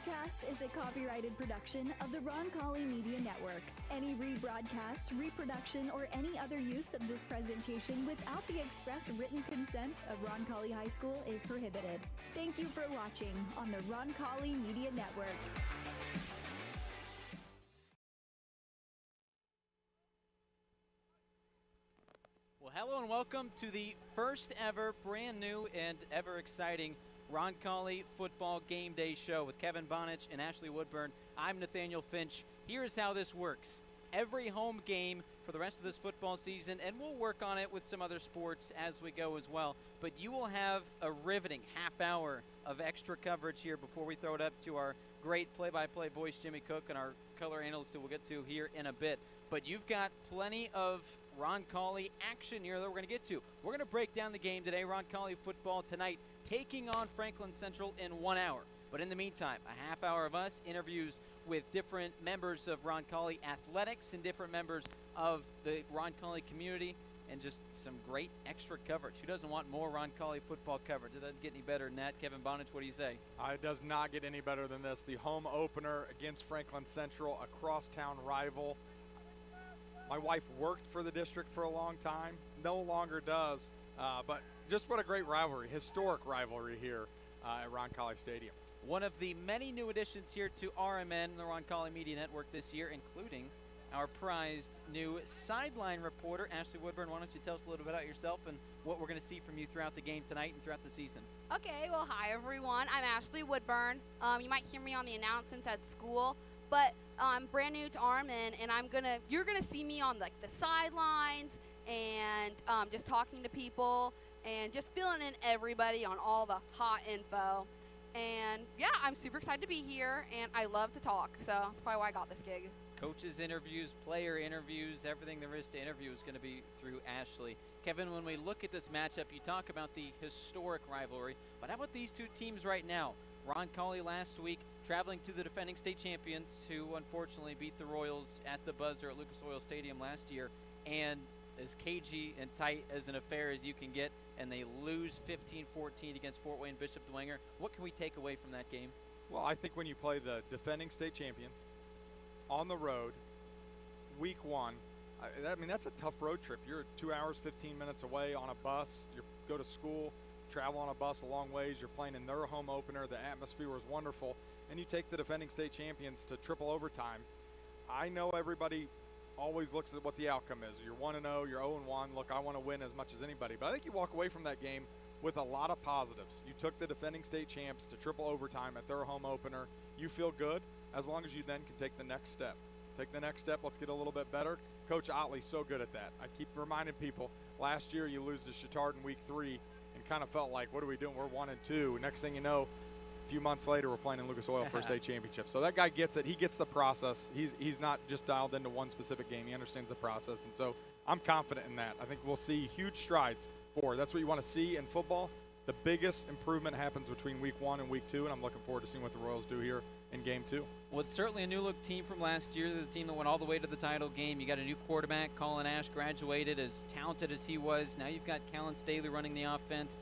Broadcasts is a copyrighted production of the Roncalli Media Network. Any rebroadcast, reproduction, or any other use of this presentation without the express written consent of Roncalli High School is prohibited. Thank you for watching on the Roncalli Media Network. Well, hello and welcome to the first ever, brand new and ever exciting Roncalli Football Game Day Show with Kevin Bonich and Ashley Woodburn. I'm Nathaniel Finch. Here's how this works. Every home game for the rest of this football season, and we'll work on it with some other sports as we go as well, but you will have a riveting half hour of extra coverage here before we throw it up to our great play-by-play voice, Jimmy Cook, and our color analyst who we'll get to here in a bit. But you've got plenty of Roncalli action here that we're going to get to. We're going to break down the game today. Roncalli football tonight taking on Franklin Central in 1 hour. But in the meantime, a half hour of us, interviews with different members of Roncalli athletics and different members of the Roncalli community, and just some great extra coverage. Who doesn't want more Roncalli football coverage? It doesn't get any better than that. Kevin Bonich, what do you say? It does not get any better than this. The home opener against Franklin Central, a crosstown rival. My wife worked for the district for a long time, no longer does, but just what a great rivalry, historic rivalry here at Roncalli Stadium. One of the many new additions here to RMN, the Roncalli Media Network this year, including our prized new sideline reporter, Ashley Woodburn. Why don't you tell us a little bit about yourself and what we're going to see from you throughout the game tonight and throughout the season? Okay, well, hi, everyone. I'm Ashley Woodburn. You might hear me on the announcements at school, but I'm brand new to RMN, and you're gonna see me on the sidelines and just talking to people and just filling in everybody on all the hot info. And yeah, I'm super excited to be here, and I love to talk, so that's probably why I got this gig. Coaches interviews, player interviews, everything there is to interview is going to be through Ashley. Kevin, when we look at this matchup, you talk about the historic rivalry, but how about these two teams right now? Roncalli last week traveling to the defending state champions, who unfortunately beat the Royals at the buzzer at Lucas Oil Stadium last year, and as cagey and tight as an affair as you can get, and they lose 15-14 against Fort Wayne Bishop Dwenger. What can we take away from that game? Well, I think when you play the defending state champions on the road, week one, that's a tough road trip. You're 2 hours, 15 minutes away on a bus. You go to school, travel on a bus a long ways. You're playing in their home opener. The atmosphere was wonderful. And you take the defending state champions to triple overtime. I know everybody always looks at what the outcome is. You're 1-0, you're 0-1. Look, I want to win as much as anybody. But I think you walk away from that game with a lot of positives. You took the defending state champs to triple overtime at their home opener. You feel good as long as you then can take the next step. Take the next step. Let's get a little bit better. Coach Otley's so good at that. I keep reminding people, last year you lose to Chittard in week 3 and kind of felt like, what are we doing? We're 1-2. Next thing you know, a few months later, we're playing in Lucas Oil for a state championship. So that guy gets it. He gets the process. He's not just dialed into one specific game. He understands the process. And so I'm confident in that. I think we'll see huge strides forward. That's what you want to see in football. The biggest improvement happens between week 1 and week 2, and I'm looking forward to seeing what the Royals do here in game 2. Well, it's certainly a new-look team from last year, the team that went all the way to the title game. You got a new quarterback. Colin Ash graduated, as talented as he was. Now you've got Callan Staley running the offense.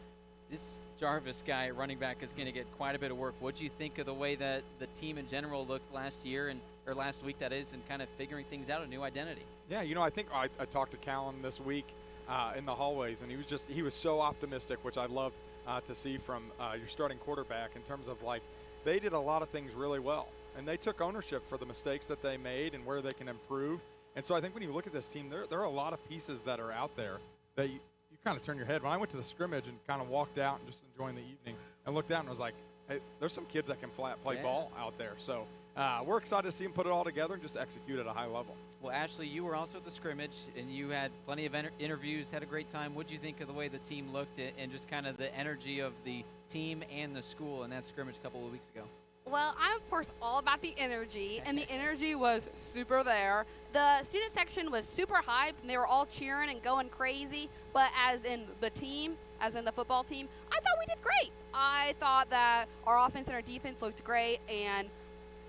This Jarvis guy, running back, is going to get quite a bit of work. What do you think of the way that the team in general looked last year, or last week, that is, and kind of figuring things out, a new identity? Yeah, I think I talked to Callan this week in the hallways, and he was so optimistic, which I loved to see from your starting quarterback, in terms of, they did a lot of things really well, and they took ownership for the mistakes that they made and where they can improve. And so I think when you look at this team, there are a lot of pieces that are out there that you kind of turn your head. When I went to the scrimmage and kind of walked out and just enjoying the evening and looked out and was like, hey, there's some kids that can play ball out there. So we're excited to see them put it all together and just execute at a high level. Well, Ashley, you were also at the scrimmage, and you had plenty of interviews, had a great time. What did you think of the way the team looked and just kind of the energy of the team and the school in that scrimmage a couple of weeks ago? Well, I'm, of course, all about the energy, and the energy was super there. The student section was super hyped, and they were all cheering and going crazy. But as in the team, as in the football team, I thought we did great. I thought that our offense and our defense looked great, and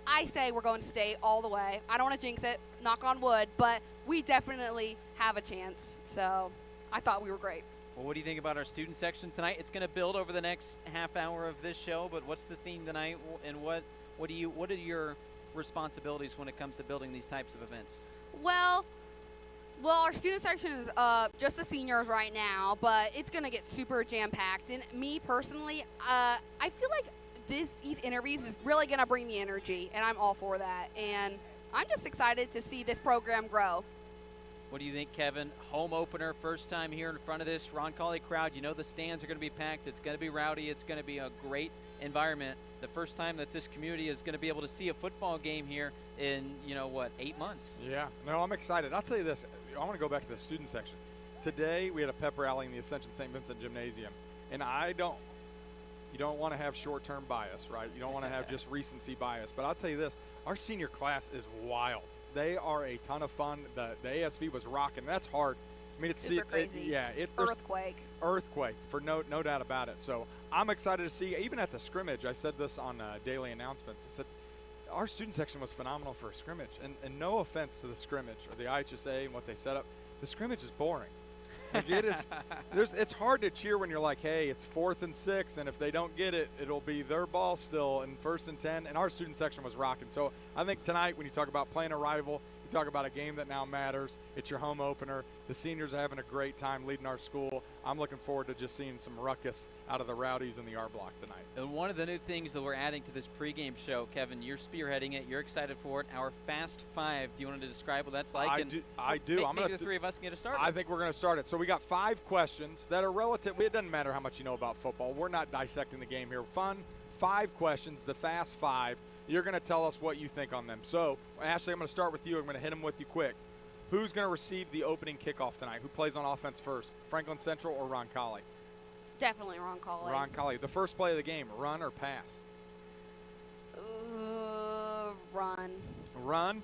I say we're going to state all the way. I don't want to jinx it, knock on wood, but we definitely have a chance. So I thought we were great. Well, what do you think about our student section tonight? It's going to build over the next half hour of this show, but what's the theme tonight, and what What are your responsibilities when it comes to building these types of events? Well, our student section is just the seniors right now, but it's going to get super jam-packed. And me personally, I feel like these interviews is really going to bring the energy, and I'm all for that. And I'm just excited to see this program grow. What do you think, Kevin? Home opener, first time here in front of this Roncalli crowd. You know the stands are going to be packed. It's going to be rowdy. It's going to be a great environment. The first time that this community is going to be able to see a football game here in, 8 months. Yeah. No, I'm excited. I'll tell you this. I want to go back to the student section. Today we had a pep rally in the Ascension St. Vincent Gymnasium, and you don't want to have short-term bias, right? You don't want to have just recency bias. But I'll tell you this, our senior class is wild. They are a ton of fun. The ASV was rocking. That's hard. I mean, it's super crazy. Earthquake, for no doubt about it. So I'm excited to see, even at the scrimmage, I said this on daily announcements. I said our student section was phenomenal for a scrimmage. And no offense to the scrimmage or the IHSA and what they set up, the scrimmage is boring. Like it is, it's hard to cheer when you're like, hey, it's 4th and 6, and if they don't get it, it'll be their ball still in 1st and 10. And our student section was rocking. So I think tonight, when you talk about playing a rival, you talk about a game that now matters. It's your home opener. The seniors are having a great time leading our school. I'm looking forward to just seeing some ruckus out of the Rowdies in the R Block tonight. And one of the new things that we're adding to this pregame show, Kevin, you're spearheading it. You're excited for it. Our Fast Five. Do you want to describe what that's like? I do. Maybe the three of us can get it started. I think we're going to start it. So we got 5 questions that are relative. It doesn't matter how much you know about football. We're not dissecting the game here. Fun. 5 questions, the Fast 5. You're going to tell us what you think on them. So, Ashley, I'm going to start with you. I'm going to hit them with you quick. Who's going to receive the opening kickoff tonight? Who plays on offense first? Franklin Central or Roncalli? Definitely Roncalli. Roncalli. The first play of the game, run or pass? Run. Run.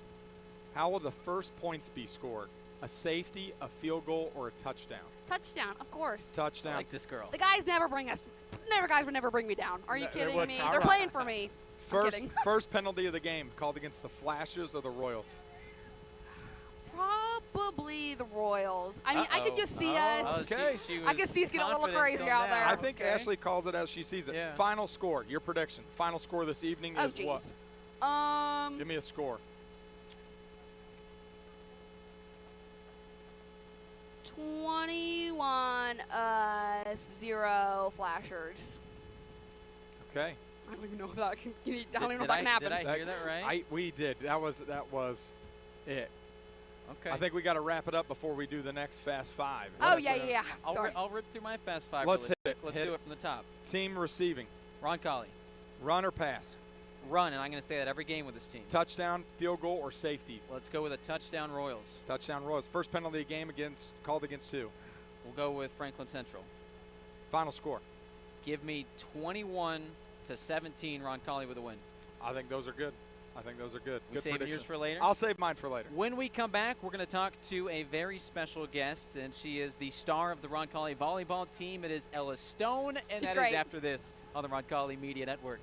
How will the first points be scored? A safety, a field goal, or a touchdown? Touchdown, of course. Touchdown. I like this girl. The guys would never bring me down. Are you kidding me? All They're right. playing for me. First penalty of the game called against the Flashes or the Royals? Probably the Royals. I mean, I could just see us. Okay. I could see us get a little crazy out there. I think Ashley calls it as she sees it. Yeah. Final score, your prediction. Final score this evening is what? Give me a score. 21-0 Flashers. Okay. I don't even know if that can happen. Did I hear that right? We did. That was it. Okay. I think we got to wrap it up before we do the next Fast 5. Oh, yeah. Sorry. I'll rip through my Fast 5 Let's really hit quick. it. Let's do it from the top. Team receiving. Roncalli. Run or pass? Run, and I'm going to say that every game with this team. Touchdown, field goal, or safety? Let's go with a touchdown Royals. Touchdown Royals. First penalty of the game called against who? We'll go with Franklin Central. Final score. Give me 21-17 Roncalli with a win. I think those are good. We saving yours for later? I'll save mine for later. When we come back, we're going to talk to a very special guest, and she is the star of the Roncalli volleyball team. It is Ella Stone, and She's that great. is after this on the Roncalli Media Network.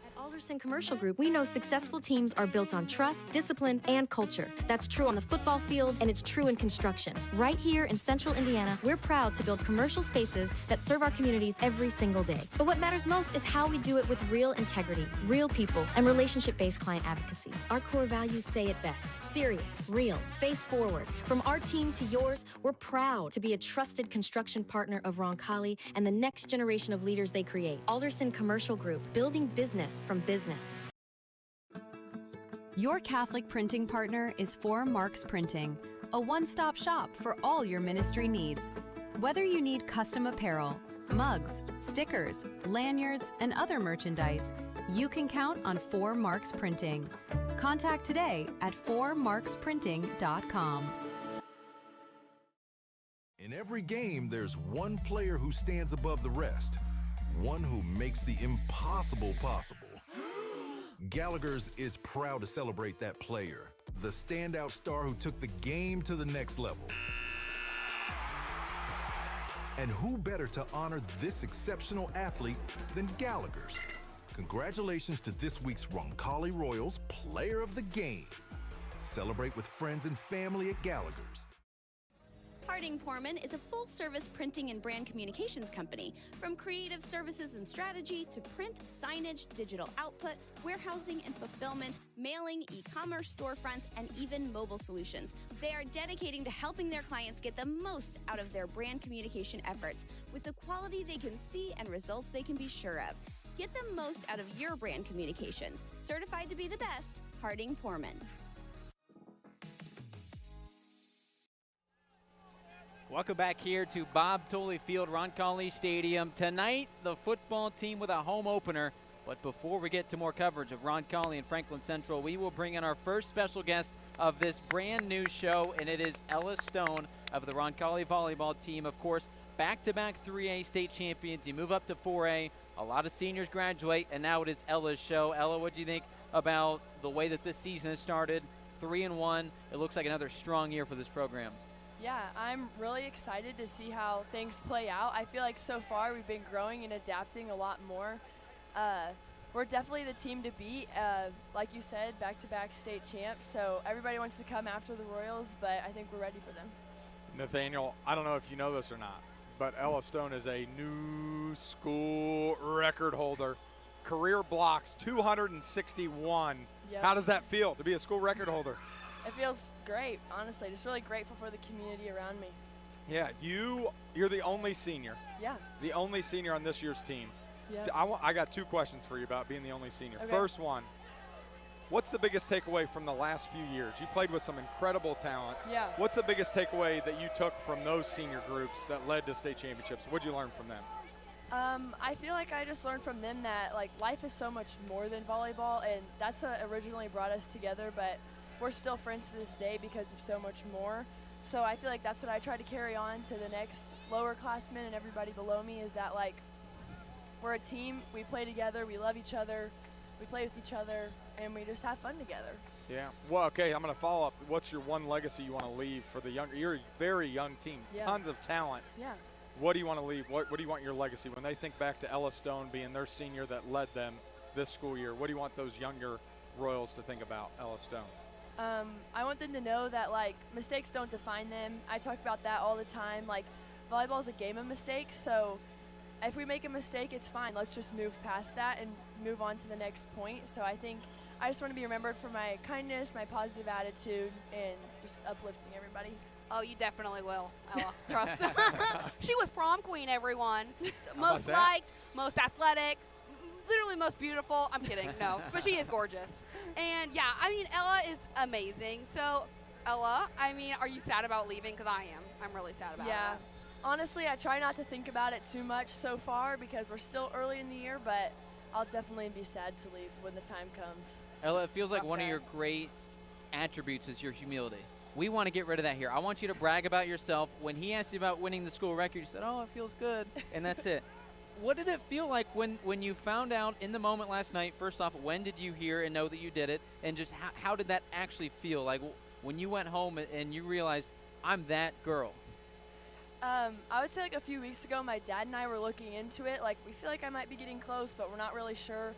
At Alderson Commercial Group, we know successful teams are built on trust, discipline, and culture. That's true on the football field, and it's true in construction. Right here in Central Indiana, we're proud to build commercial spaces that serve our communities every single day. But what matters most is how we do it with real integrity, real people, and relationship-based client advocacy. Our core values say it best. Serious, real, face forward. From our team to yours, we're proud to be a trusted construction partner of Roncalli and the next generation of leaders they create. Alderson Commercial Group, building business from business. Your Catholic printing partner is 4 Marks Printing, a one-stop shop for all your ministry needs. Whether you need custom apparel, mugs, stickers, lanyards, and other merchandise, you can count on 4 Marks Printing. Contact today at 4marksprinting.com. In every game, there's one player who stands above the rest, one who makes the impossible possible. Gallagher's is proud to celebrate that player, the standout star who took the game to the next level. And who better to honor this exceptional athlete than Gallagher's? Congratulations to this week's Roncalli Royals Player of the Game. Celebrate with friends and family at Gallagher's. Harding Porman is a full-service printing and brand communications company. From creative services and strategy to print, signage, digital output, warehousing and fulfillment, mailing, e-commerce storefronts, and even mobile solutions. They are dedicating to helping their clients get the most out of their brand communication efforts with the quality they can see and results they can be sure of. Get the most out of your brand communications. Certified to be the best, Harding Porman. Welcome back here to Bob Tolley Field, Roncalli Stadium. Tonight, the football team with a home opener. But before we get to more coverage of Roncalli and Franklin Central, we will bring in our first special guest of this brand new show, and it is Ella Stone of the Roncalli volleyball team. Of course, back-to-back 3A state champions. You move up to 4A. A lot of seniors graduate, and now it is Ella's show. Ella, what do you think about the way that this season has started? 3-1. It looks like another strong year for this program. Yeah, I'm really excited to see how things play out. I feel like so far we've been growing and adapting a lot more. We're definitely the team to beat. Like you said, back-to-back state champs, so everybody wants to come after the Royals, but I think we're ready for them. Nathaniel, I don't know if you know this or not, but Ella Stone is a new school record holder. Career blocks, 261. Yep. How does that feel to be a school record holder? It feels great, honestly. Just really grateful for the community around me. Yeah, you're the only senior. Yeah. The only senior on this year's team. Yep. I got two questions for you about being the only senior. Okay. First one, what's the biggest takeaway from the last few years? You played with some incredible talent. Yeah. What's the biggest takeaway that you took from those senior groups that led to state championships? What did you learn from them? I feel like I just learned from them that life is so much more than volleyball, and that's what originally brought us together, but we're still friends to this day because of so much more. So I feel like that's what I try to carry on to the next lower classmen and everybody below me, is that we're a team, we play together, we love each other, we play with each other, and we just have fun together. Yeah. Well, okay, I'm going to follow up. What's your one legacy you want to leave for the younger? You're a very young team, Yeah. Tons of talent. Yeah. What do you want to leave? What do you want your legacy when they think back to Ella Stone being their senior that led them this school year? What do you want those younger Royals to think about Ella Stone? I want them to know that mistakes don't define them. I talk about that all the time. Volleyball is a game of mistakes, so if we make a mistake, it's fine. Let's just move past that and move on to the next point. So I think I just want to be remembered for my kindness, my positive attitude, and just uplifting everybody. Oh, you definitely will, Ella. Trust. She was prom queen, everyone. Most that? liked, most athletic, literally most beautiful. I'm kidding, no, but she is gorgeous. And yeah, Ella is amazing. So, Ella, are you sad about leaving? Because I am. I'm really sad about it. Yeah. Honestly, I try not to think about it too much so far because we're still early in the year, but I'll definitely be sad to leave when the time comes. Ella, it feels like one of Okay. your great attributes is your humility. We want to get rid of that here. I want you to brag about yourself. When he asked you about winning the school record, you said, oh, it feels good, and that's it. What did it feel like when you found out in the moment last night? First off, when did you hear and know that you did it? And just how did that actually feel? When you went home and you realized, I'm that girl. I would say a few weeks ago, my dad and I were looking into it. We feel like I might be getting close, but we're not really sure.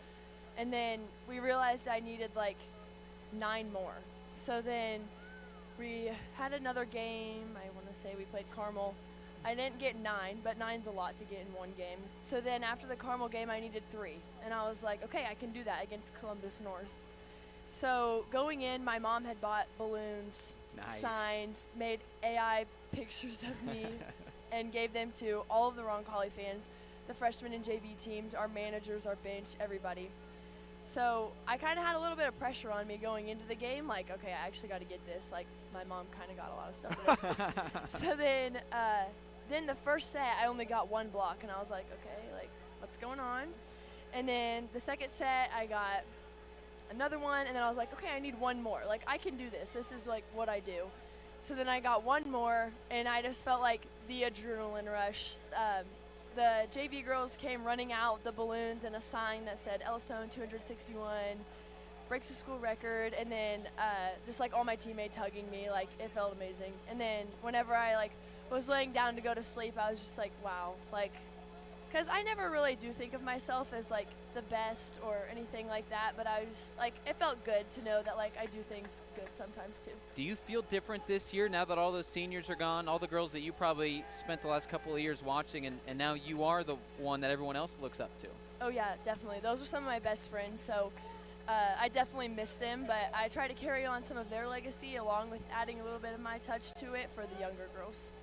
And then we realized I needed 9 more. So then we had another game. I want to say we played Carmel. I didn't get 9, but 9's a lot to get in one game. So then after the Carmel game, I needed 3. And I was like, okay, I can do that against Columbus North. So going in, my mom had bought balloons, Nice. signs, made AI pictures of me, and gave them to all of the Roncalli fans, the freshmen and JV teams, our managers, our bench, everybody. So I kind of had a little bit of pressure on me going into the game, okay, I actually got to get this. My mom kind of got a lot of stuff for this. So then the first set, I only got 1 block, and I was like, okay, what's going on? And then the second set, I got another one, and then I was like, okay, I need 1 more. I can do this. This is what I do. So then I got 1 more, and I just felt the adrenaline rush. The JV girls came running out with the balloons and a sign that said Ella Stone 261, breaks the school record, and then just all my teammates hugging me, it felt amazing. And then whenever I was laying down to go to sleep, I was just wow, Because I never really do think of myself as like the best or anything like that, but I was like, it felt good to know that like I do things good sometimes too. Do you feel different this year now that all those seniors are gone, all the girls that you probably spent the last couple of years watching, and now you are the one that everyone else looks up to? Oh yeah, definitely. Those are some of my best friends, so I definitely miss them, but I try to carry on some of their legacy along with adding a little bit of my touch to it for the younger girls.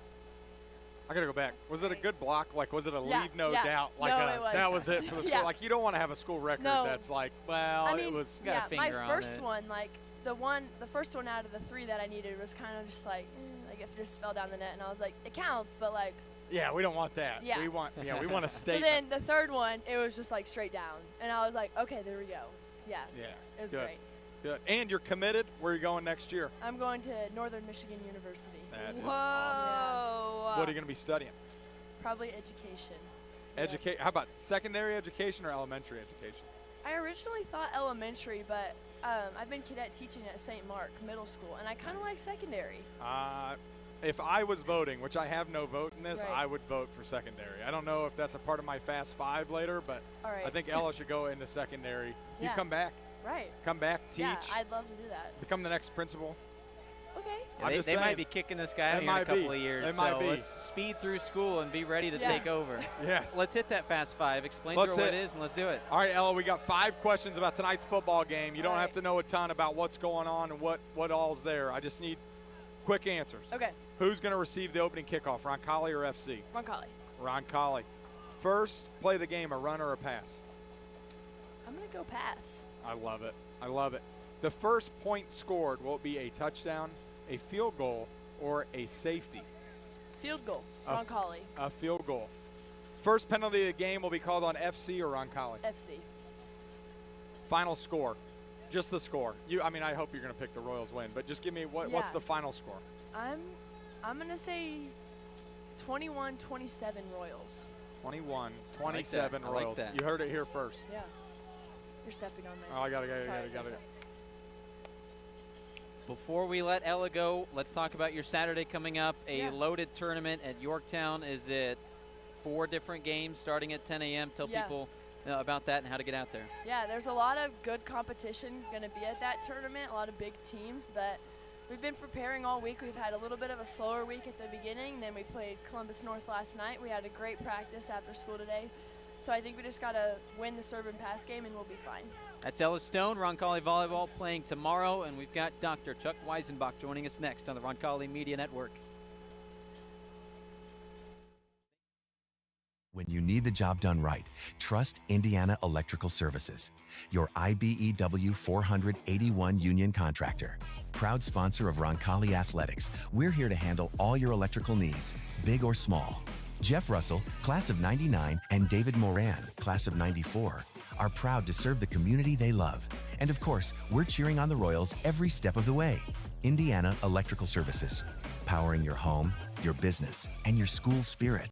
I got to go back. Was it a good block? Like, was it a Yeah, leave no yeah. doubt? Like, No, it was. that was it for the school? Yeah. Like, you don't want to have a school record No. that's like, well, I mean, it was. got a yeah, my finger on first it. one, like the first one out of the 3 that I needed was kind of just like it just fell down the net, and I was like, it counts, but like. Yeah, we don't want that. Yeah. We want a So statement. then the third one, it was just like straight down, and I was like, okay, there we go. Yeah. Yeah. It was good. great. Good. And you're committed. Where are you going next year? I'm going to Northern Michigan University. That is Whoa. awesome. What are you going to be studying? Probably education. How about secondary education or elementary education? I originally thought elementary, but I've been cadet teaching at St. Mark Middle School, and I kind of like secondary. If I was voting, which I have no vote in this, Right. I would vote for secondary. I don't know if that's a part of my Fast Five later, but All right. I think Ella should go into secondary. You Yeah. come back. Right. Come back, teach. Yeah, I'd love to do that. Become the next principal. Okay. Yeah, I'm they just might saying. be kicking this guy out It here in a might couple be. of years. It might so be. let's speed through school and be ready to Yeah. take over. Yes. Let's hit that Fast Five. Explain Let's to her what hit it is, and let's do it. All right, Ella, we got 5 questions about tonight's football game. You don't All have right. to know a ton about what's going on and what all's there. I just need quick answers. Okay. Who's going to receive the opening kickoff, Roncalli or FC? Roncalli. Roncalli. First play of the game, a run or a pass? I'm going to go pass. I love it. I love it. The first point scored, will it be a touchdown, a field goal, or a safety? Field goal. A- Roncalli. A field goal. First penalty of the game will be called on FC or Roncalli. FC. Final score. Just the score. I hope you're going to pick the Royals win, but just give me what's Yeah. the final score? I'm going to say 21-27 Royals. 21-27 I like Royals. that. You heard it here first. Yeah. You're stepping on my. Oh, I got Sorry. it. Before we let Ella go, let's talk about your Saturday coming up. A Yeah. loaded tournament at Yorktown. Is it 4 different games starting at 10 a.m.? Tell Yeah. people about that and how to get out there. Yeah, there's a lot of good competition going to be at that tournament, a lot of big teams, but we've been preparing all week. We've had a little bit of a slower week at the beginning, then we played Columbus North last night. We had a great practice after school today, so I think we just got to win the serve and pass game and we'll be fine. That's Ella Stone, Roncalli Volleyball playing tomorrow, and we've got Dr. Chuck Weisenbach joining us next on the Roncalli Media Network. When you need the job done right, trust Indiana Electrical Services, your IBEW 481 union contractor. Proud sponsor of Roncalli Athletics, we're here to handle all your electrical needs, big or small. Jeff Russell, class of 99, and David Moran, class of 94, are proud to serve the community they love. And of course, we're cheering on the Royals every step of the way. Indiana Electrical Services, powering your home, your business, and your school spirit.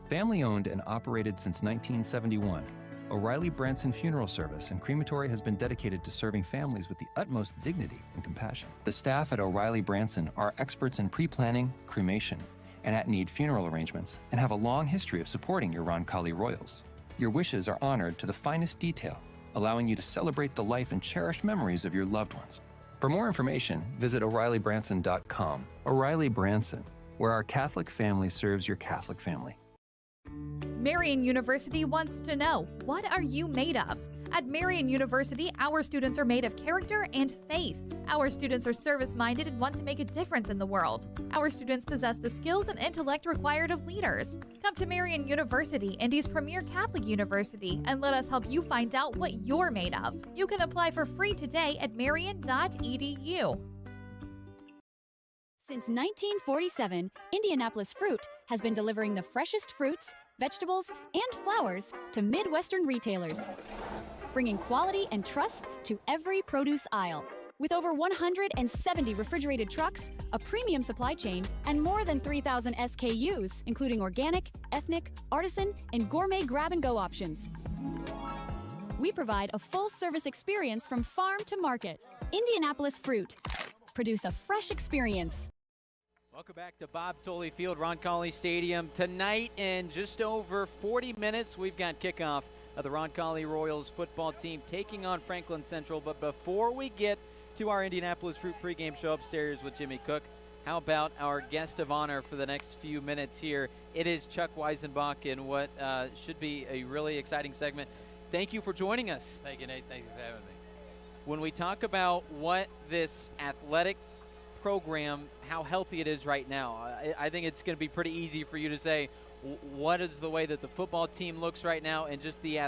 Family owned and operated since 1971, O'Reilly Branson Funeral Service and Crematory has been dedicated to serving families with the utmost dignity and compassion. The staff at O'Reilly Branson are experts in pre-planning, cremation, and at-need funeral arrangements, and have a long history of supporting your Roncalli Royals. Your wishes are honored to the finest detail, allowing you to celebrate the life and cherished memories of your loved ones. For more information, visit O'ReillyBranson.com. O'Reilly Branson, where our Catholic family serves your Catholic family. Marian University wants to know, what are you made of? At Marian University, our students are made of character and faith. Our students are service-minded and want to make a difference in the world. Our students possess the skills and intellect required of leaders. Come to Marian University, Indy's premier Catholic university, and let us help you find out what you're made of. You can apply for free today at marian.edu. Since 1947, Indianapolis Fruit has been delivering the freshest fruits, vegetables, and flowers to Midwestern retailers, bringing quality and trust to every produce aisle. With over 170 refrigerated trucks, a premium supply chain, and more than 3,000 SKUs, including organic, ethnic, artisan, and gourmet grab-and-go options. We provide a full-service experience from farm to market. Indianapolis Fruit. Produce a fresh experience. Welcome back to Bob Tolley Field, Roncalli Stadium. Tonight, in just over 40 minutes, we've got kickoff of the Roncalli Royals football team taking on Franklin Central. But before we get to our Indianapolis Fruit pregame show upstairs with Jimmy Cook, how about our guest of honor for the next few minutes here? It is Chuck Weisenbach in what should be a really exciting segment. Thank you for joining us. Thank you, Nate. Thank you for having me. When we talk about what this athletic program, how healthy it is right now, I think it's going to be pretty easy for you to say what is the way that the football team looks right now and just the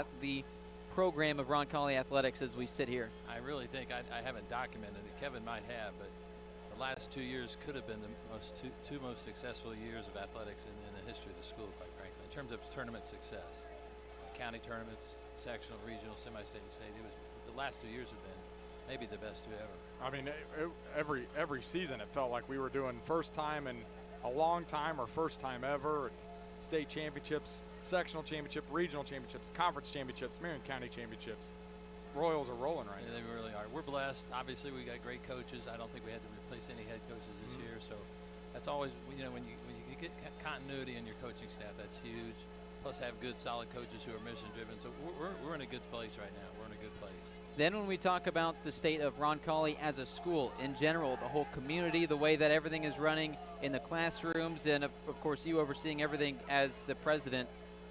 program of Roncalli Athletics as we sit here. I really think I haven't documented it. Kevin might have, but the last 2 years could have been the two most successful years of athletics in the history of the school, quite frankly, in terms of tournament success. County tournaments, sectional, regional, semi-state, and state. The last 2 years have been maybe the best two ever. I mean, every season it felt like we were doing first time in a long time or first time ever. State championships, sectional championship, regional championships, conference championships, Marion County championships. Royals are rolling right now. They really are. We're blessed. Obviously, we got great coaches. I don't think we had to replace any head coaches this year. So that's always, when you get continuity in your coaching staff, that's huge. Plus have good, solid coaches who are mission-driven. So we're in a good place right now. We're in a good place. Then when we talk about the state of Roncalli as a school in general, the whole community, the way that everything is running in the classrooms, and of course you overseeing everything as the president,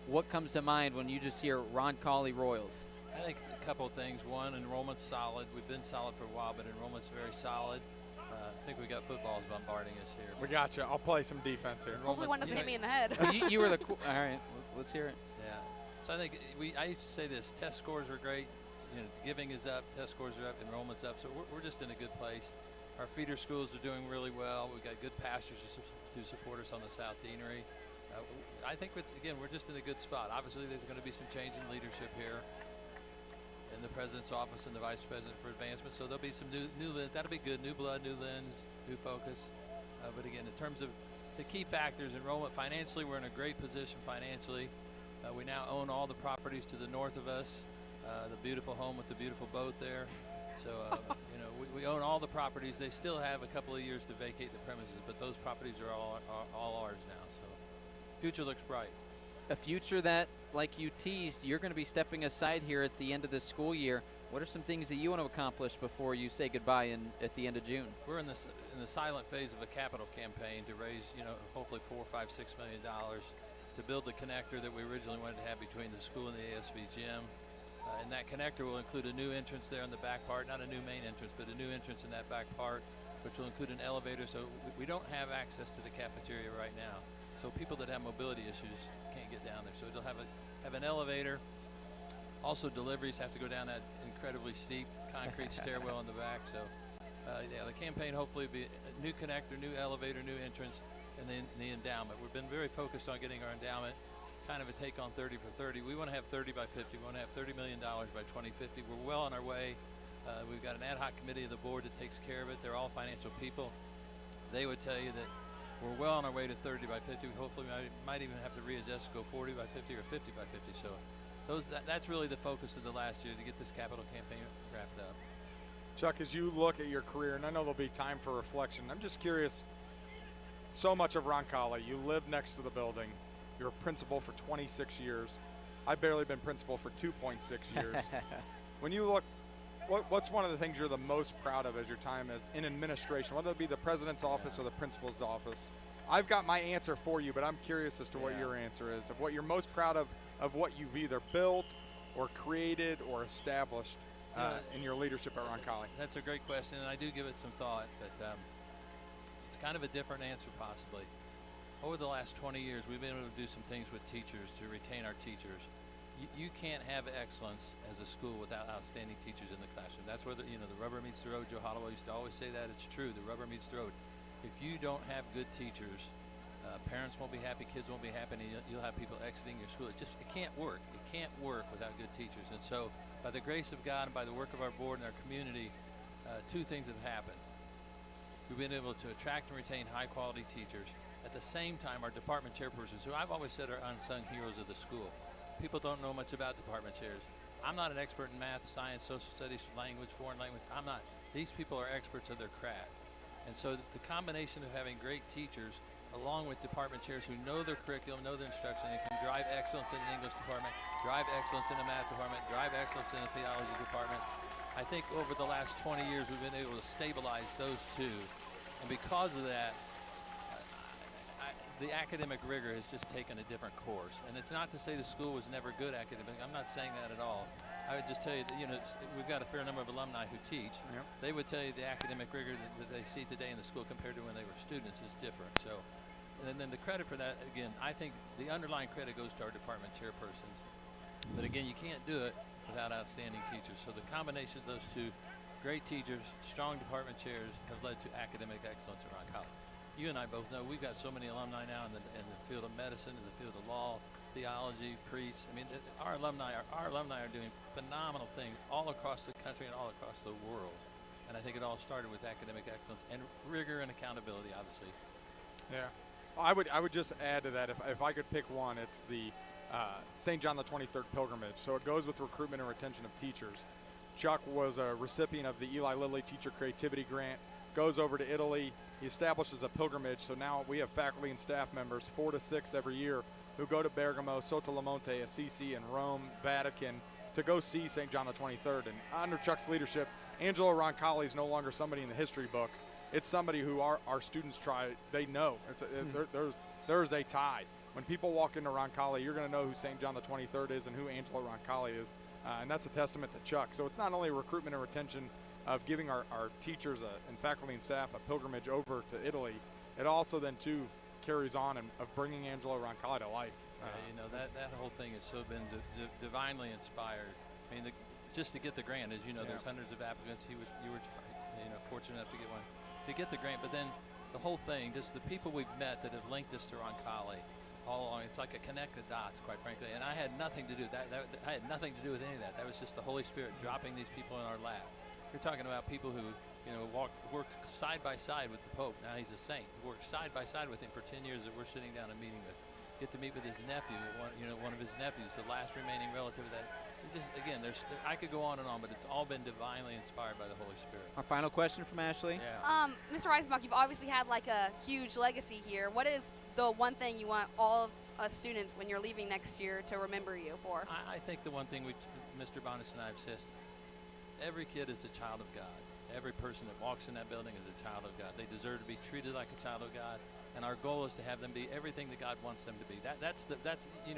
what comes to mind when you just hear Roncalli Royals? I think a couple of things. One, enrollment's solid. We've been solid for a while, but enrollment's very solid. I think we got footballs bombarding us here. We got you. I'll play some defense here. Hopefully one doesn't hit me in the head. you were the all right, let's hear it. Yeah. So I think I used to say this, test scores are great. Giving is up, test scores are up, enrollment's up. So we're just in a good place. Our feeder schools are doing really well. We've got good pastors to support us on the South Deanery. I think we're just in a good spot. Obviously, there's going to be some change in leadership here in the president's office and the vice president for advancement. So there'll be some new lens. That'll be good. New blood, new lens, new focus. But again, in terms of the key factors, enrollment, financially, we're in a great position financially. We now own all the properties to the north of us. The beautiful home with the beautiful boat there. So, we own all the properties. They still have a couple of years to vacate the premises, but those properties are all ours now. So, future looks bright. A future that, like you teased, you're going to be stepping aside here at the end of the school year. What are some things that you want to accomplish before you say goodbye at the end of June? We're in the silent phase of a capital campaign to raise, hopefully $4, $5, $6 million to build the connector that we originally wanted to have between the school and the ASV gym. And that connector will include a new entrance there in the back part, not a new main entrance, but a new entrance in that back part, which will include an elevator. So we don't have access to the cafeteria right now. So people that have mobility issues can't get down there. So it'll have an elevator. Also, deliveries have to go down that incredibly steep concrete stairwell in the back. So the campaign hopefully will be a new connector, new elevator, new entrance, and then the endowment. We've been very focused on getting our endowment kind of a take on 30 for 30. We want to have 30 by 50. We want to have $30 million by 2050. We're well on our way. We've got an ad hoc committee of the board that takes care of it. They're all financial people. They would tell you that we're well on our way to 30 by 50. Hopefully, we might even have to readjust, go 40 by 50 or 50 by 50. So that's really the focus of the last year, to get this capital campaign wrapped up. Chuck, as you look at your career, and I know there'll be time for reflection, I'm just curious, so much of Roncalli, you live next to the building. You're a principal for 26 years. I've barely been principal for 2.6 years. When you look, what's one of the things you're the most proud of as your time as in administration, whether it be the president's office or the principal's office? I've got my answer for you, but I'm curious as to what your answer is, of what you're most proud of what you've either built or created or established in your leadership at Roncalli. That's a great question, and I do give it some thought, but it's kind of a different answer possibly. Over the last 20 years, we've been able to do some things with teachers to retain our teachers. You can't have excellence as a school without outstanding teachers in the classroom. That's where the rubber meets the road. Joe Holloway used to always say that. It's true. The rubber meets the road. If you don't have good teachers, parents won't be happy, kids won't be happy, and you'll have people exiting your school. It can't work. It can't work without good teachers. And so, by the grace of God and by the work of our board and our community, two things have happened. We've been able to attract and retain high-quality teachers. At the same time, our department chairpersons, who I've always said are unsung heroes of the school. People don't know much about department chairs. I'm not an expert in math, science, social studies, language, foreign language. I'm not. These people are experts of their craft. And so the combination of having great teachers along with department chairs who know their curriculum, know their instruction, and can drive excellence in the English department, drive excellence in the math department, drive excellence in the theology department. I think over the last 20 years we've been able to stabilize those two. And because of that, the academic rigor has just taken a different course. And it's not to say the school was never good academic. I'm not saying that at all. I would just tell you that, we've got a fair number of alumni who teach. Yep. They would tell you the academic rigor that they see today in the school compared to when they were students is different. So, and then the credit for that, again, I think the underlying credit goes to our department chairpersons. But again, you can't do it without outstanding teachers. So the combination of those two, great teachers, strong department chairs, have led to academic excellence around college. You and I both know we've got so many alumni now in the field of medicine, in the field of law, theology, priests. I mean, our alumni are doing phenomenal things all across the country and all across the world. And I think it all started with academic excellence and rigor and accountability, obviously. Yeah, I would just add to that, if I could pick one, it's the St. John the 23rd pilgrimage. So it goes with recruitment and retention of teachers. Chuck was a recipient of the Eli Lilly Teacher Creativity Grant, goes over to Italy. He establishes a pilgrimage, so now we have faculty and staff members, 4 to 6 every year, who go to Bergamo, Sottomonte, Assisi, and Rome, Vatican, to go see St. John the 23rd. And under Chuck's leadership, Angelo Roncalli is no longer somebody in the history books. It's somebody who our students they know. There's a tie. When people walk into Roncalli, you're going to know who St. John the 23rd is and who Angelo Roncalli is, and that's a testament to Chuck. So it's not only recruitment and retention of giving our teachers and faculty and staff a pilgrimage over to Italy, it also then too carries on of bringing Angelo Roncalli to life. That whole thing has so been divinely inspired. I mean, just to get the grant, as you know, there's hundreds of applicants. You were fortunate enough to get one. To get the grant, but then the whole thing, just the people we've met that have linked us to Roncalli all along, it's like a connect the dots, quite frankly. And I had nothing to do I had nothing to do with any of that. That was just the Holy Spirit dropping these people in our lap. You're talking about people who, work side by side with the Pope. Now he's a saint. Worked side by side with him for 10 years that we're sitting down and meeting with. Get to meet with his nephew, one of his nephews, the last remaining relative of that. I could go on, but it's all been divinely inspired by the Holy Spirit. Our final question from Ashley. Yeah. Mr. Eisenbach, you've obviously had like a huge legacy here. What is the one thing you want all of us students when you're leaving next year to remember you for? I think the one thing Mr. Bonus and I have said, every kid is a child of God. Every person that walks in that building is a child of God. They deserve to be treated like a child of God, and our goal is to have them be everything that God wants them to be. That's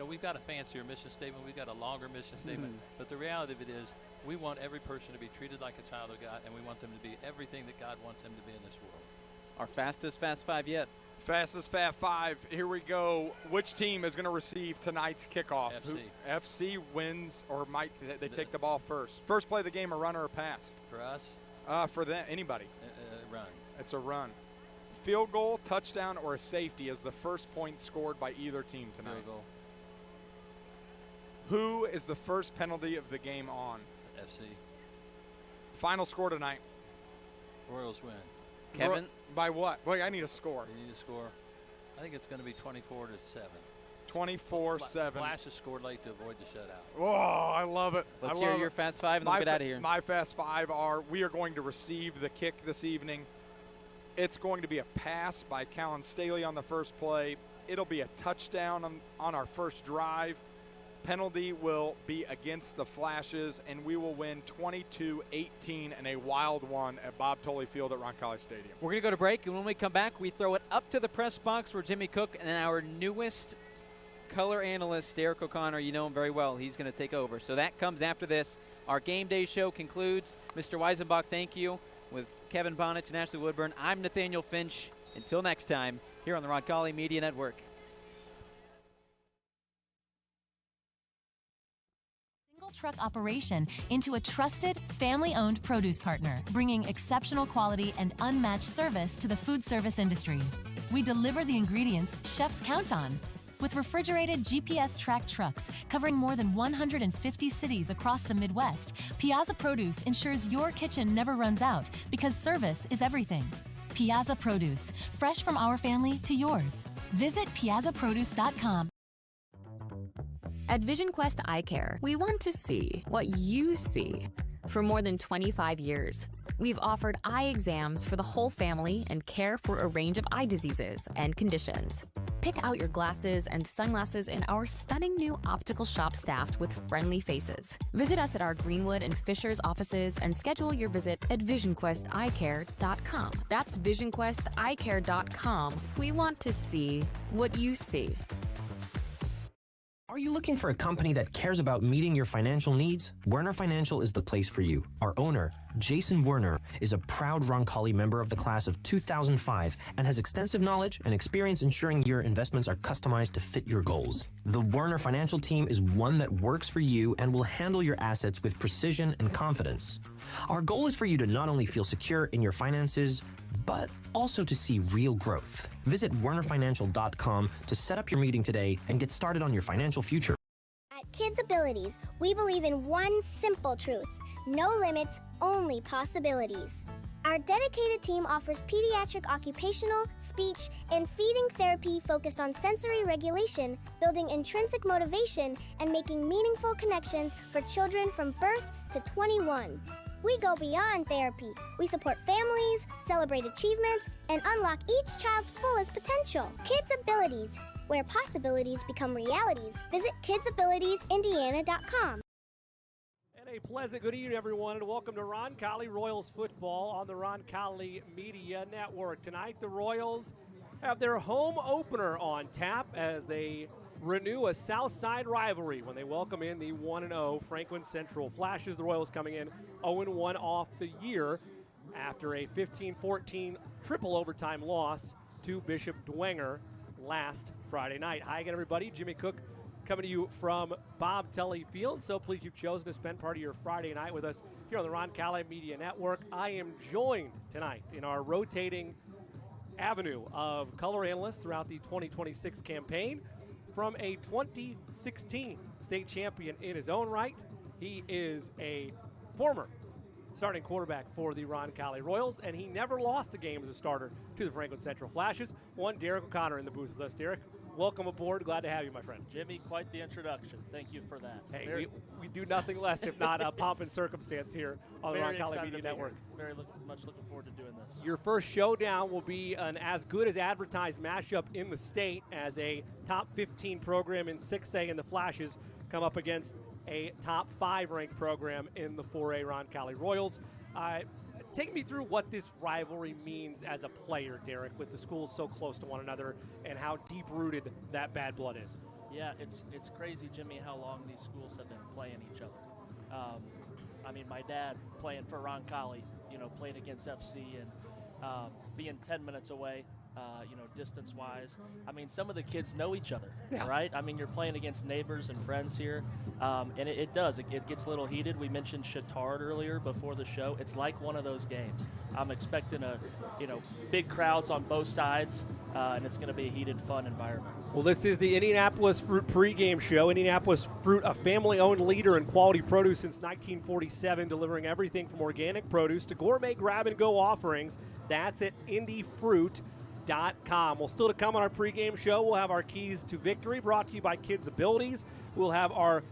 we've got a fancier mission statement, we've got a longer mission statement, but the reality of it is we want every person to be treated like a child of God, and we want them to be everything that God wants them to be in this world. Our fastest Fast Five yet. Fastest Fast Five. Here we go. Which team is going to receive tonight's kickoff? FC wins, or might they take the ball first? First play of the game, a run or a pass? For us? For them, anybody. Run. It's a run. Field goal, touchdown, or a safety is the first point scored by either team tonight. Field goal. Who is the first penalty of the game on? FC. Final score tonight. Royals win. Kevin? By what? Wait, I need a score. You need a score. I think it's going to be 24-7. 24-7. Flash has scored late to avoid the shutout. Oh, I love it. Let's hear your Fast Five and then we'll get out of here. My Fast Five we are going to receive the kick this evening. It's going to be a pass by Callan Staley on the first play. It'll be a touchdown on our first drive. Penalty will be against the Flashes, and we will win 22-18 in a wild one at Bob Tolley Field at Roncalli Stadium. We're going to go to break, and when we come back, we throw it up to the press box where Jimmy Cook and our newest color analyst, Derek O'Connor, you know him very well, he's going to take over. So that comes after this. Our game day show concludes. Mr. Weisenbach, thank you. With Kevin Bonitz and Ashley Woodburn, I'm Nathaniel Finch. Until next time, here on the Roncalli Media Network. Truck operation into a trusted, family-owned produce partner, bringing exceptional quality and unmatched service to the food service industry. We deliver the ingredients chefs count on. With refrigerated GPS-tracked trucks covering more than 150 cities across the Midwest, Piazza Produce ensures your kitchen never runs out because service is everything. Piazza Produce, fresh from our family to yours. Visit piazzaproduce.com. At Vision Quest Eye Care, we want to see what you see. For more than 25 years, We've offered eye exams for the whole family and care for a range of eye diseases and conditions. Pick out your glasses and sunglasses in our stunning new optical shop staffed with friendly faces. Visit us at our Greenwood and Fishers offices and schedule your visit at visionquesteyecare.com. That's visionquesteyecare.com. We want to see what you see. Are you looking for a company that cares about meeting your financial needs? Werner Financial is the place for you. Our owner, Jason Werner, is a proud Roncalli member of the class of 2005 and has extensive knowledge and experience ensuring your investments are customized to fit your goals. The Werner Financial team is one that works for you and will handle your assets with precision and confidence. Our goal is for you to not only feel secure in your finances, but also to see real growth. Visit wernerfinancial.com to set up your meeting today and get started on your financial future. At Kids Abilities, we believe in one simple truth: no limits, only possibilities. Our dedicated team offers pediatric occupational, speech, and feeding therapy focused on sensory regulation, building intrinsic motivation, and making meaningful connections for children from birth to 21. We go beyond therapy. We support families, celebrate achievements, and unlock each child's fullest potential. Kids Abilities, where possibilities become realities. Visit kidsabilitiesindiana.com. And a pleasant good evening, everyone, and welcome to Roncalli Royals football on the Roncalli Media Network. Tonight, the Royals have their home opener on tap as they renew a Southside rivalry when they welcome in the 1-0 Franklin Central Flashes. The Royals coming in 0-1 off the year after a 15-14 triple overtime loss to Bishop Dwenger last Friday night. Hi again, everybody. Jimmy Cook coming to you from Bob Tully Field. So pleased you've chosen to spend part of your Friday night with us here on the Roncalli Media Network. I am joined tonight in our rotating avenue of color analysts throughout the 2026 campaign from a 2016 state champion in his own right. He is a former starting quarterback for the Roncalli Royals, and he never lost a game as a starter to the Franklin Central Flashes. One Derek O'Connor in the booth with us. Derek, welcome aboard. Glad to have you, my friend. Jimmy, quite the introduction. Thank you for that. Hey, we do nothing less if not pomp and circumstance here on the Roncalli Media Network. Very much looking forward to doing this. Your first showdown will be an as good as advertised matchup in the state as a top 15 program in 6A and the Flashes come up against a top 5 ranked program in the 4A Roncalli Royals. Take me through what this rivalry means as a player, Derek, with the schools so close to one another and how deep-rooted that bad blood is. Yeah, it's crazy, Jimmy, how long these schools have been playing each other. I mean, my dad playing for Roncalli, playing against FC and being 10 minutes away, distance-wise. I mean, some of the kids know each other, right? I mean, you're playing against neighbors and friends here, and it does. It gets a little heated. We mentioned Chittard earlier before the show. It's like one of those games. I'm expecting big crowds on both sides, and it's going to be a heated, fun environment. Well, this is the Indianapolis Fruit pregame show. Indianapolis Fruit, a family-owned leader in quality produce since 1947, delivering everything from organic produce to gourmet grab-and-go offerings. That's at IndyFruit.com. Well, still to come on our pregame show, we'll have our keys to victory brought to you by Kids Abilities. We'll have our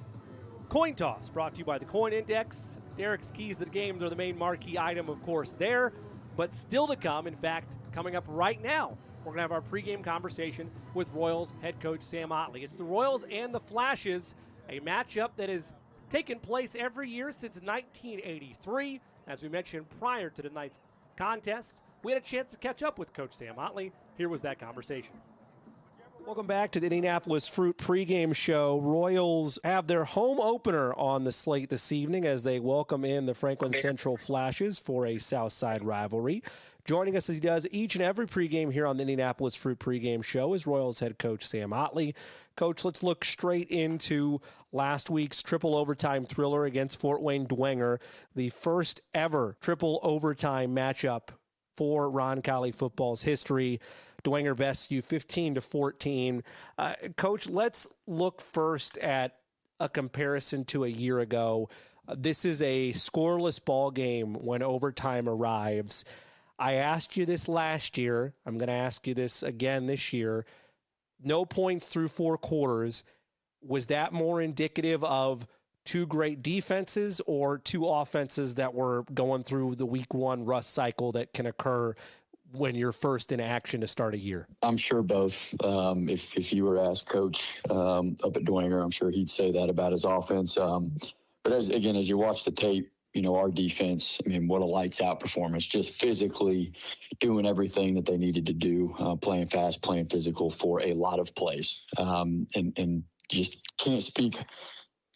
coin toss brought to you by the Coin Index. Derek's keys to the game are the main marquee item, of course, there. But still to come, in fact, coming up right now, we're going to have our pregame conversation with Royals head coach Sam Otley. It's the Royals and the Flashes, a matchup that has taken place every year since 1983. As we mentioned prior to tonight's contest, we had a chance to catch up with Coach Sam Otley. Here was that conversation. Welcome back to the Indianapolis Fruit pregame show. Royals have their home opener on the slate this evening as they welcome in the Franklin Central Flashes for a Southside rivalry. Joining us as he does each and every pregame here on the Indianapolis Fruit pregame show is Royals head coach Sam Otley. Coach, let's look straight into last week's triple overtime thriller against Fort Wayne Dwenger, the first ever triple overtime matchup for Roncalli football's history. Dwenger bests you 15-14. Coach, let's look first at a comparison to a year ago. This is a scoreless ball game when overtime arrives. I asked you this last year. I'm going to ask you this again this year. No points through 4 quarters. Was that more indicative of two great defenses or two offenses that were going through the week one rust cycle that can occur when you're first in action to start a year? I'm sure both. If you were to ask Coach up at Dwenger, I'm sure he'd say that about his offense. But as you watch the tape, our defense, what a lights out performance, just physically doing everything that they needed to do, playing fast, playing physical for a lot of plays. And just can't speak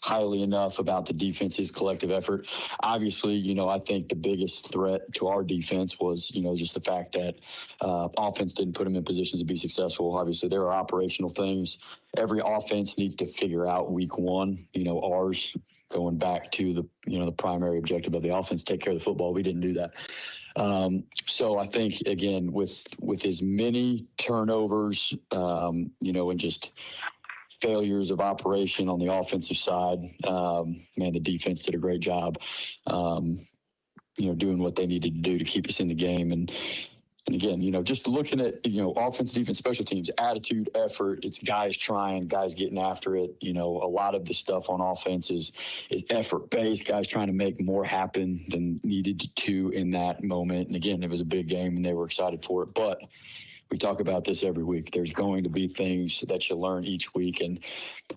highly enough about the defense's collective effort. Obviously, I think the biggest threat to our defense was, just the fact that offense didn't put them in positions to be successful. Obviously, there are operational things every offense needs to figure out week one. Ours, going back to the primary objective of the offense, take care of the football. We didn't do that. So I think, again, with as many turnovers, and just failures of operation on the offensive side, the defense did a great job, doing what they needed to do to keep us in the game. And again, just looking at, offense, defense, special teams, attitude, effort, it's guys trying, guys getting after it. A lot of the stuff on offense is effort-based, guys trying to make more happen than needed to in that moment. And again, it was a big game and they were excited for it. But we talk about this every week. There's going to be things that you learn each week. And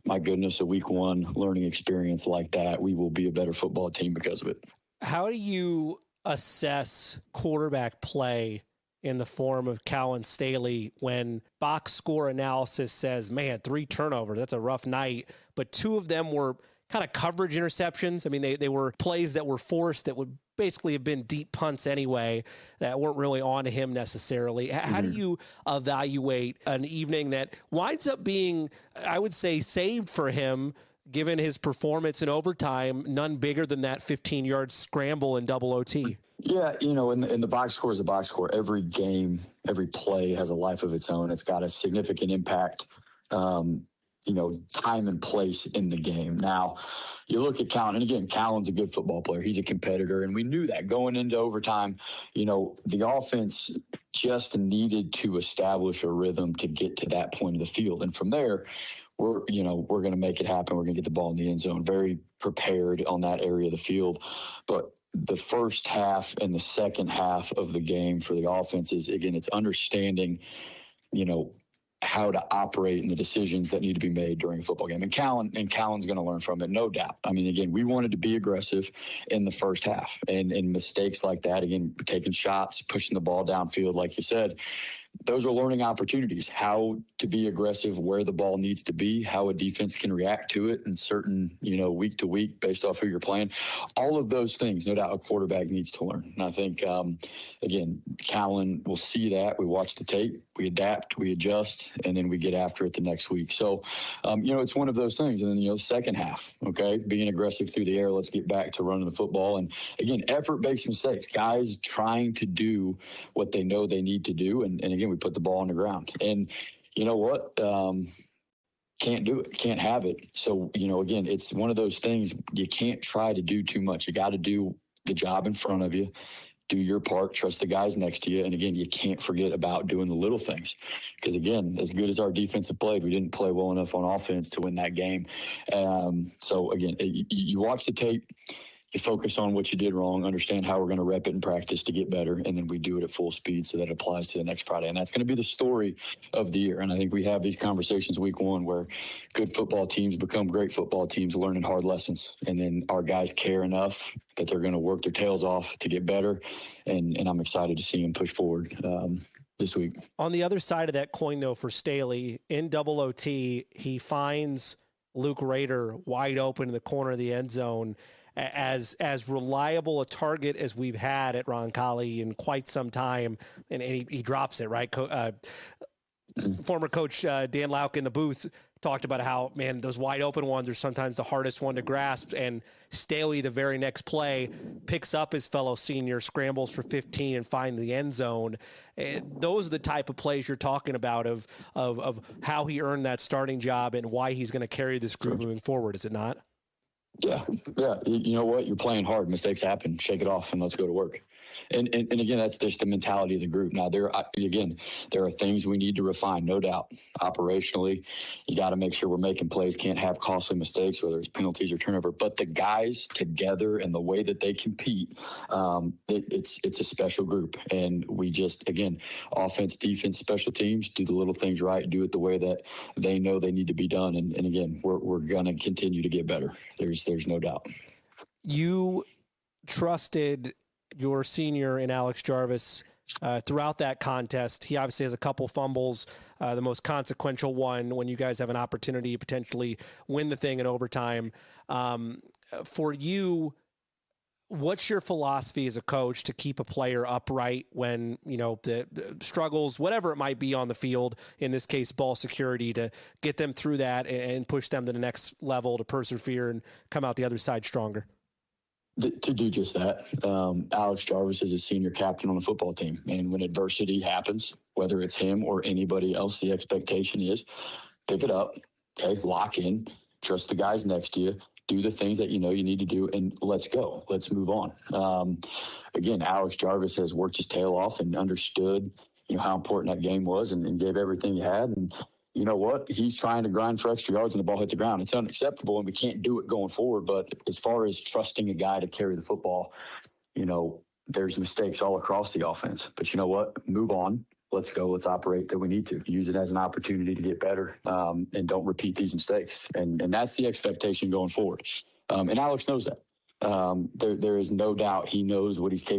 my goodness, a week one learning experience like that, we will be a better football team because of it. How do you assess quarterback play in the form of Callan Staley when box score analysis says, man, 3 turnovers, that's a rough night, but 2 of them were kind of coverage interceptions? They were plays that were forced that would basically have been deep punts anyway that weren't really on to him necessarily. How do you evaluate an evening that winds up being, I would say, saved for him given his performance in overtime, none bigger than that 15-yard scramble in double OT? Yeah, and the box score is a box score. Every game, every play has a life of its own. It's got a significant impact, time and place in the game. Now, you look at Callan, and again, Callan's a good football player. He's a competitor, and we knew that going into overtime. The offense just needed to establish a rhythm to get to that point of the field. And from there, we're going to make it happen. We're going to get the ball in the end zone. Very prepared on that area of the field. But the first half and the second half of the game for the offense is, again, it's understanding, how to operate and the decisions that need to be made during a football game. And Callan's going to learn from it, no doubt. Again, we wanted to be aggressive in the first half, and mistakes like that, again, taking shots, pushing the ball downfield, like you said, those are learning opportunities, how to be aggressive, where the ball needs to be, how a defense can react to it in certain, week to week based off who you're playing. All of those things, no doubt, a quarterback needs to learn. And I think, again, Callan will see that. We watch the tape, we adapt, we adjust, and then we get after it the next week. So, it's one of those things. And then, second half, okay, being aggressive through the air, let's get back to running the football. And, again, effort-based mistakes, guys trying to do what they know they need to do. And again, we put the ball on the ground. And you know what? Can't do it. Can't have it. So, again, it's one of those things you can't try to do too much. You got to do the job in front of you, do your part, trust the guys next to you. And again, you can't forget about doing the little things. Because again, as good as our defensive played, we didn't play well enough on offense to win that game. So again, you watch the tape, you focus on what you did wrong, understand how we're going to rep it in practice to get better, and then we do it at full speed so that it applies to the next Friday. And that's going to be the story of the year. And I think we have these conversations week one where good football teams become great football teams learning hard lessons. And then our guys care enough that they're going to work their tails off to get better. And I'm excited to see them push forward this week. On the other side of that coin, though, for Staley, in double OT, he finds Luke Rader wide open in the corner of the end zone. As reliable a target as we've had at Roncalli in quite some time, and he drops it, right? Former coach Dan Lauck in the booth talked about how, man, those wide open ones are sometimes the hardest one to grasp, and Staley, the very next play, picks up his fellow senior, scrambles for 15 and finds the end zone. Those are the type of plays you're talking about of how he earned that starting job and why he's going to carry this group moving forward, is it not? Yeah. You know what? You're playing hard. Mistakes happen. Shake it off and let's go to work. And again, that's just the mentality of the group. Now, there are things we need to refine, no doubt. Operationally, you got to make sure we're making plays, can't have costly mistakes, whether it's penalties or turnover. But the guys together and the way that they compete, it's a special group. And we just, again, offense, defense, special teams, do the little things right, do it the way that they know they need to be done. And again, we're going to continue to get better. There's no doubt. You trusted your senior in Alex Jarvis throughout that contest. He obviously has a couple fumbles, the most consequential one when you guys have an opportunity to potentially win the thing in overtime. For you, what's your philosophy as a coach to keep a player upright when, the struggles, whatever it might be on the field, in this case, ball security, to get them through that and push them to the next level to persevere and come out the other side stronger? To do just that. Alex Jarvis is a senior captain on the football team. And when adversity happens, whether it's him or anybody else, the expectation is pick it up, okay, lock in, trust the guys next to you, do the things that you know you need to do, and let's go. Let's move on. Again, Alex Jarvis has worked his tail off and understood, how important that game was and gave everything he had. And you know what? He's trying to grind for extra yards and the ball hit the ground. It's unacceptable, and we can't do it going forward. But as far as trusting a guy to carry the football, there's mistakes all across the offense. But you know what? Move on. Let's go. Let's operate that we need to. Use it as an opportunity to get better, and don't repeat these mistakes. And that's the expectation going forward. And Alex knows that. There is no doubt he knows what he's capable